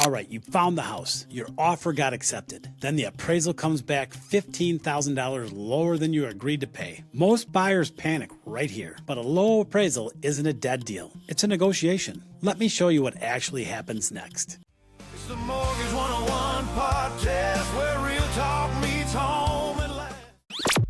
All right, you found the house. Your offer got accepted. Then the appraisal comes back $15,000 lower than you agreed to pay. Most buyers panic right here, but a low appraisal isn't a dead deal. It's a negotiation. Let me show you what actually happens next. It's the Mortgage 101 podcast where real talk meets home and life.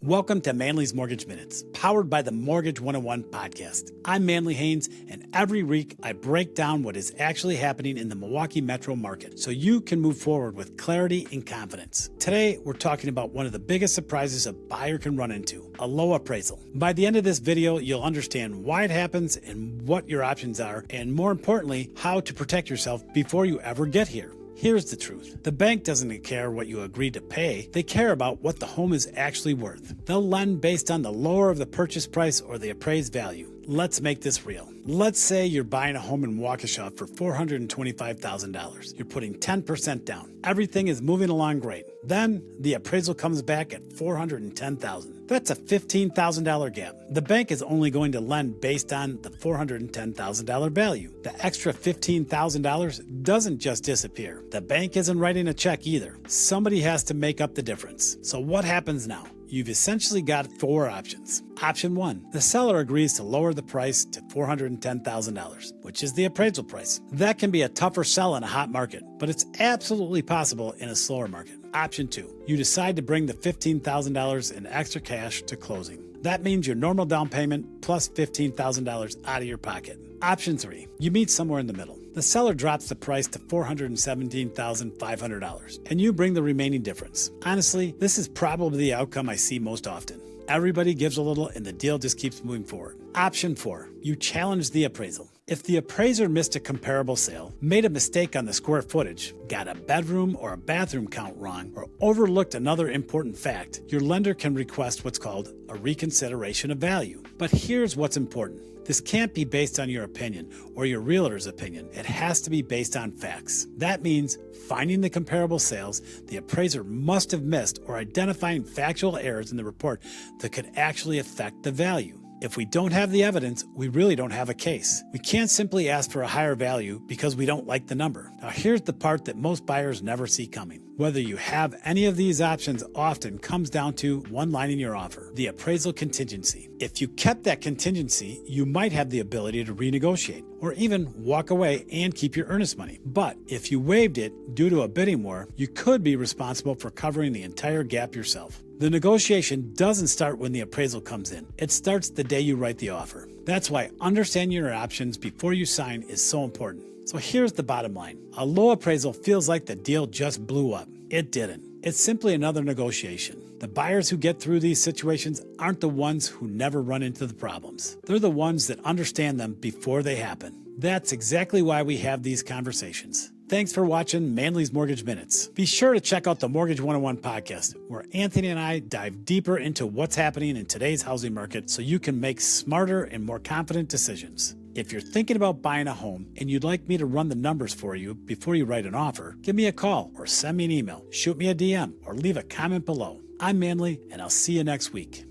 Welcome to Manley's Mortgage Minutes, powered by the Mortgage 101 podcast. I'm Manley Haines, and every week I break down what is actually happening in the Milwaukee metro market so you can move forward with clarity and confidence. Today, we're talking about one of the biggest surprises a buyer can run into, a low appraisal. By the end of this video, you'll understand why it happens and what your options are, and more importantly, how to protect yourself before you ever get here. Here's the truth. The bank doesn't care what you agreed to pay. They care about what the home is actually worth. They'll lend based on the lower of the purchase price or the appraised value. Let's make this real. Let's say you're buying a home in Waukesha for $425,000. You're putting 10% down. Everything is moving along great. Then the appraisal comes back at $410,000. That's a $15,000 gap. The bank is only going to lend based on the $410,000 value. The extra $15,000 doesn't just disappear. The bank isn't writing a check either. Somebody has to make up the difference. So what happens now? You've essentially got four options. Option one, the seller agrees to lower the price to $410,000, which is the appraisal price. That can be a tougher sell in a hot market, but it's absolutely possible in a slower market. Option two, you decide to bring the $15,000 in extra cash to closing. That means your normal down payment plus $15,000 out of your pocket. Option three, you meet somewhere in the middle. The seller drops the price to $417,500, and you bring the remaining difference. Honestly, this is probably the outcome I see most often. Everybody gives a little and the deal just keeps moving forward. Option four, you challenge the appraisal. If the appraiser missed a comparable sale, made a mistake on the square footage, got a bedroom or a bathroom count wrong, or overlooked another important fact, your lender can request what's called a reconsideration of value. But here's what's important. This can't be based on your opinion or your realtor's opinion. It has to be based on facts. That means finding the comparable sales the appraiser must have missed or identifying factual errors in the report that could actually affect the value. If we don't have the evidence, we really don't have a case. We can't simply ask for a higher value because we don't like the number. Now here's the part that most buyers never see coming. Whether you have any of these options often comes down to one line in your offer, the appraisal contingency. If you kept that contingency, you might have the ability to renegotiate or even walk away and keep your earnest money. But if you waived it due to a bidding war, you could be responsible for covering the entire gap yourself. The negotiation doesn't start when the appraisal comes in. It starts the day you write the offer. That's why understanding your options before you sign is so important. So here's the bottom line. A low appraisal feels like the deal just blew up. It didn't. It's simply another negotiation. The buyers who get through these situations aren't the ones who never run into the problems. They're the ones that understand them before they happen. That's exactly why we have these conversations. Thanks for watching Manley's Mortgage Minutes. Be sure to check out the Mortgage 101 podcast, where Anthony and I dive deeper into what's happening in today's housing market so you can make smarter and more confident decisions. If you're thinking about buying a home and you'd like me to run the numbers for you before you write an offer, give me a call or send me an email, shoot me a DM, or leave a comment below. I'm Manley, and I'll see you next week.